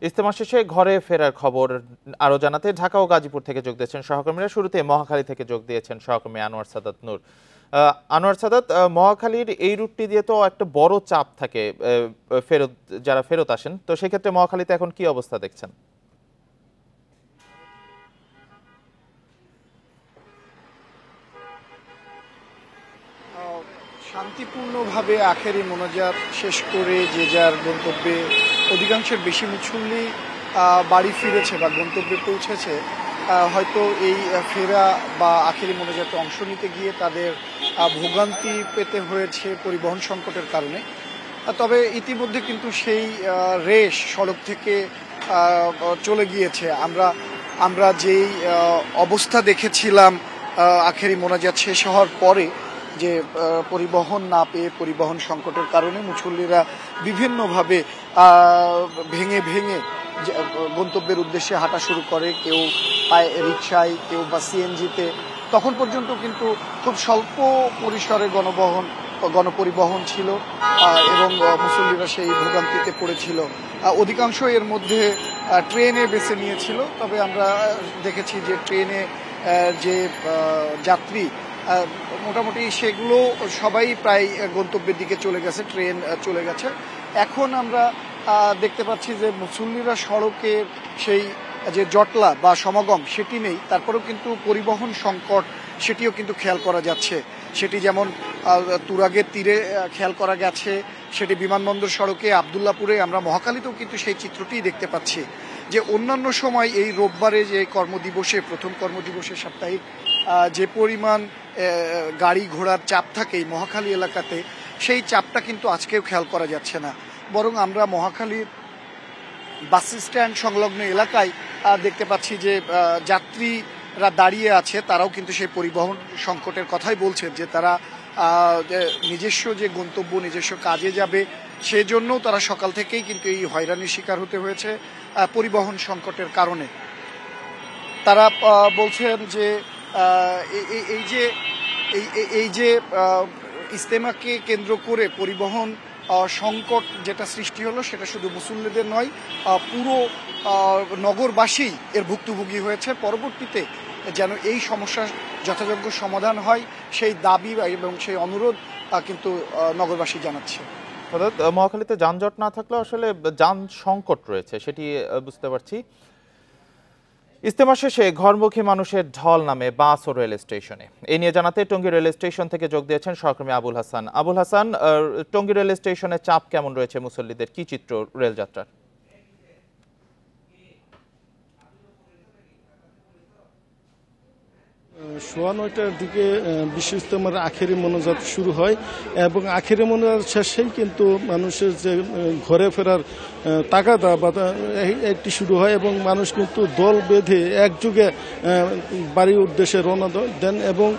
ইজতেমা শেষে ঘরে ফেরার খবর আরো জানাতে ঢাকা ও গাজীপুর থেকে যোগ দিয়েছেন সহকর্মীরা। শুরুতে মহাখালী থেকে যোগ দিয়েছেন সহকর্মী আনোয়ার সাদাত নূর। আনোয়ার সাদাত, মহাখালীর এই রুটটি দিয়ে তো একটা বড় চাপ থাকে যারা ফেরত আসেন, তো সেক্ষেত্রে মহাখালীতে এখন কি অবস্থা দেখছেন? শান্তিপূর্ণভাবে আখেরি মোনাজাত শেষ করে যে যার গন্তব্যে অধিকাংশের বেশি মুসল্লি বাড়ি ফিরেছে বা গন্তব্যে পৌঁছেছে। হয়তো এই ফেরা বা আখেরি মোনাজাতে অংশ নিতে গিয়ে তাদের ভোগান্তি পেতে হয়েছে পরিবহন সংকটের কারণে। তবে ইতিমধ্যে কিন্তু সেই রেশ সড়ক থেকে চলে গিয়েছে। আমরা যেই অবস্থা দেখেছিলাম আখেরি মোনাজাত শেষ হওয়ার পরে, যে পরিবহন না পেয়ে পরিবহন সংকটের কারণে মুসল্লিরা বিভিন্নভাবে ভেঙে ভেঙে গন্তব্যের উদ্দেশ্যে হাঁটা শুরু করে, কেউ পায় রিকশায়, কেউ বা সিএনজিতে। তখন পর্যন্ত কিন্তু খুব স্বল্প পরিসরে গণপরিবহন ছিল এবং মুসল্লিরা সেই ভোগান্তিতে পড়েছিল। অধিকাংশ এর মধ্যে ট্রেনে বেছে নিয়েছিল। তবে আমরা দেখেছি যে ট্রেনে যে যাত্রী মোটামুটি সেগুলো সবাই প্রায় গন্তব্যের দিকে চলে গেছে, ট্রেন চলে গেছে। এখন আমরা দেখতে পাচ্ছি যে মুসল্লিরা সড়কের সেই যে জটলা বা সমাগম সেটি নেই, তারপরেও কিন্তু পরিবহন সংকট সেটিও কিন্তু খেয়াল করা যাচ্ছে। সেটি যেমন তুরাগের তীরে খেয়াল করা গেছে, সেটি বিমানবন্দর সড়কে আবদুল্লাপুরে, আমরা মহাখালীতেও কিন্তু সেই চিত্রটিই দেখতে পাচ্ছি। যে অন্যান্য সময় এই রোববারে যে কর্মদিবসে, প্রথম কর্মদিবসে সাপ্তাহিক যে পরিমাণ গাড়ি ঘোড়ার চাপ থাকে এই মহাখালী এলাকাতে, সেই চাপটা কিন্তু আজকেও খেয়াল করা যাচ্ছে না। বরং আমরা মহাখালীর বাস স্ট্যান্ড সংলগ্ন এলাকায় দেখতে পাচ্ছি যে যাত্রীরা দাঁড়িয়ে আছে, তারাও কিন্তু সেই পরিবহন সংকটের কথাই বলছেন যে তারা নিজস্ব যে গন্তব্য, নিজস্ব কাজে যাবে, সেজন্যও তারা সকাল থেকেই কিন্তু এই হয়রানির শিকার হতে হয়েছে পরিবহন সংকটের কারণে। তারা বলছেন যে এই যে ইজতেমাকে কেন্দ্র করে পরিবহন সংকট যেটা সৃষ্টি হলো, সেটা শুধু মুসল্লিদের নয়, পুরো নগরবাসী এর ভুক্তভোগী হয়েছে। পরবর্তীতে যেন এই সমস্যার যথাযোগ্য সমাধান হয়, সেই দাবি এবং সেই অনুরোধ কিন্তু নগরবাসী জানাচ্ছে। অর্থাৎ মহাখালীতে যানজট না থাকলেও আসলে যান সংকট রয়েছে, সেটি বুঝতে পারছি। ইজতেমা শেষে ঘরমুখী মানুষের ঢল নামে বাস ও রেল স্টেশনে। এই নিয়ে জানাতে টঙ্গী রেল স্টেশন থেকে যোগ দিয়েছেন সহকর্মী আবুল হাসান। আবুল হাসান, টঙ্গী রেল স্টেশনে চাপ কেমন রয়েছে মুসল্লিদের, কি চিত্র রেলযাত্রার? সোয়া ৯টার দিকে বিশ্ব ইজতেমার আখেরি মোনাজাত শুরু হয় এবং আখেরি মোনাজাত শেষেই কিন্তু মানুষের যে ঘরে ফেরার তাগাদা বা একটি শুরু হয় এবং মানুষ কিন্তু দল বেঁধে একযোগে বাড়ির উদ্দেশ্যে রওনা দেন। এবং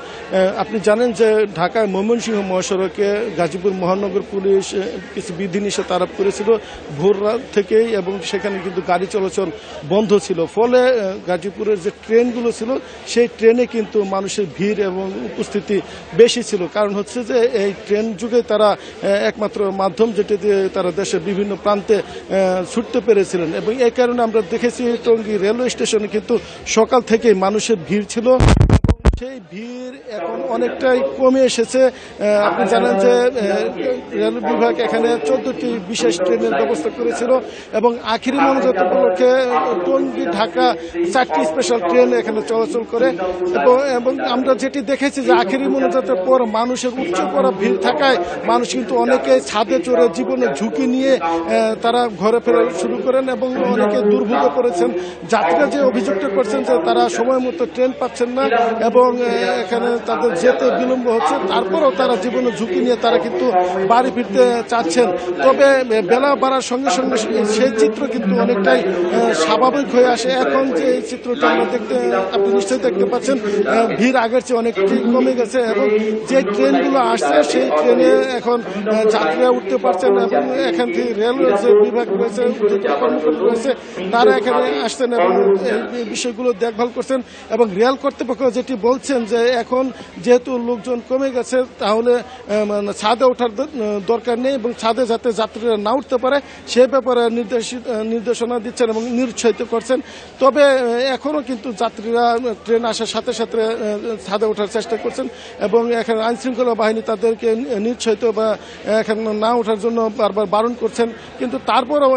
আপনি জানেন যে ঢাকায় ময়মনসিংহ মহাসড়কে গাজীপুর মহানগর পুলিশ কিছু বিধিনিষেধ আরোপ করেছিল ভোর রাত থেকেই, এবং সেখানে কিন্তু গাড়ি চলাচল বন্ধ ছিল। ফলে গাজীপুরের যে ট্রেনগুলো ছিল সেই ট্রেনে কিন্তু মানুষের ভিড় এবং উপস্থিতি বেশি ছিল। কারণ হচ্ছে যে এই ট্রেন যুগে তারা একমাত্র মাধ্যম যেটি দিয়ে তারা দেশের বিভিন্ন প্রান্তে ছুটতে পেরেছিলেন, এবং এই কারণে আমরা দেখেছি টঙ্গী রেলওয়ে স্টেশনে কিন্তু সকাল থেকেই মানুষের ভিড় ছিল। সেই ভিড় এখন অনেকটাই কমে এসেছে। আপনি জানেন যে রেল বিভাগ এখানে 14টি বিশেষ ট্রেনের ব্যবস্থা করেছিল এবং আখেরি মোনাজাত উপলক্ষে টঙ্গী ঢাকা 4টি স্পেশাল ট্রেন এখানে চলাচল করে। এবং আমরা যেটি দেখেছি যে আখেরি মোনাজাতের পর মানুষের উচ্চ করা ভিড় থাকায় মানুষ কিন্তু অনেকে ছাদে চড়ে জীবনের ঝুঁকি নিয়ে তারা ঘরে ফেরা শুরু করেন এবং অনেকে দুর্ভোগে পড়েছেন। যাত্রীরা যে অভিযোগটা করছেন যে তারা সময় মতো ট্রেন পাচ্ছেন না এবং এখানে তাদের যেতে বিলম্ব হচ্ছে, তারপরেও তারা জীবনের ঝুঁকি নিয়ে তারা কিন্তু বাড়ি ফিরতে চাচ্ছেন। তবে বেলা বাড়ার সঙ্গে সঙ্গে সেই চিত্র কিন্তু অনেকটাই স্বাভাবিক হয়ে আসে। এখন যে এই চিত্রটা আমরা আপনি নিশ্চয়ই দেখতে পাচ্ছেন, ভিড় আগের চেয়ে অনেকটাই কমে গেছে এবং যে ট্রেনগুলো আসছে সেই ট্রেনে এখন যাত্রীরা উঠতে পারছেন এবং এখান থেকে রেলওয়ে যে বিভাগ রয়েছে, কর্মকর্তা রয়েছে, তারা এখানে আসছেন এবং এই বিষয়গুলো দেখভাল করছেন। এবং রেল কর্তৃপক্ষ যেটি বলছে বলছেন যে এখন যেহেতু লোকজন কমে গেছে তাহলে মানে ছাদে ওঠার দরকার নেই এবং ছাদে যাতে যাত্রীরা না উঠতে পারে সে ব্যাপারে নির্দেশনা দিচ্ছেন এবং নিরুৎসাহিত করছেন। তবে এখনও কিন্তু যাত্রীরা ট্রেন আসার সাথে সাথে ছাদে ওঠার চেষ্টা করছেন এবং এখানে আইনশৃঙ্খলা বাহিনী তাদেরকে নিরুৎসাহিত বা এখানে না ওঠার জন্য বারবার বারণ করছেন, কিন্তু তারপরও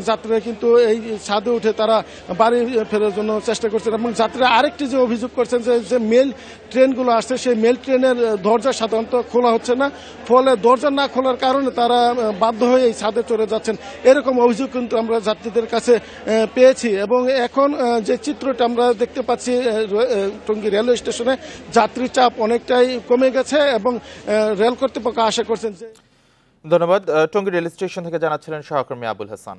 যাত্রীরা কিন্তু এই ছাদে উঠে তারা বাড়ি ফেরার জন্য চেষ্টা করছেন। এবং যাত্রীরা আরেকটি যে অভিযোগ করছেন যে মেল ট্রেনগুলো আসছে সেই মেল ট্রেনের দরজা সাধারণত খোলা হচ্ছে না, ফলে দরজা না খোলার কারণে তারা বাধ্য হয়ে এই ছাদে চড়ে যাচ্ছেন, এরকম অভিযোগ কিন্তু আমরা যাত্রীদের কাছে পেয়েছি। এবং এখন যে চিত্রটা আমরা দেখতে পাচ্ছি টঙ্গী রেলওয়ে স্টেশনে যাত্রীর চাপ অনেকটাই কমে গেছে এবং রেল কর্তৃপক্ষ আশা করছেন যে। ধন্যবাদ। টঙ্গী রেল স্টেশন থেকে জানাচ্ছিলেন সহকর্মী আবুল হাসান।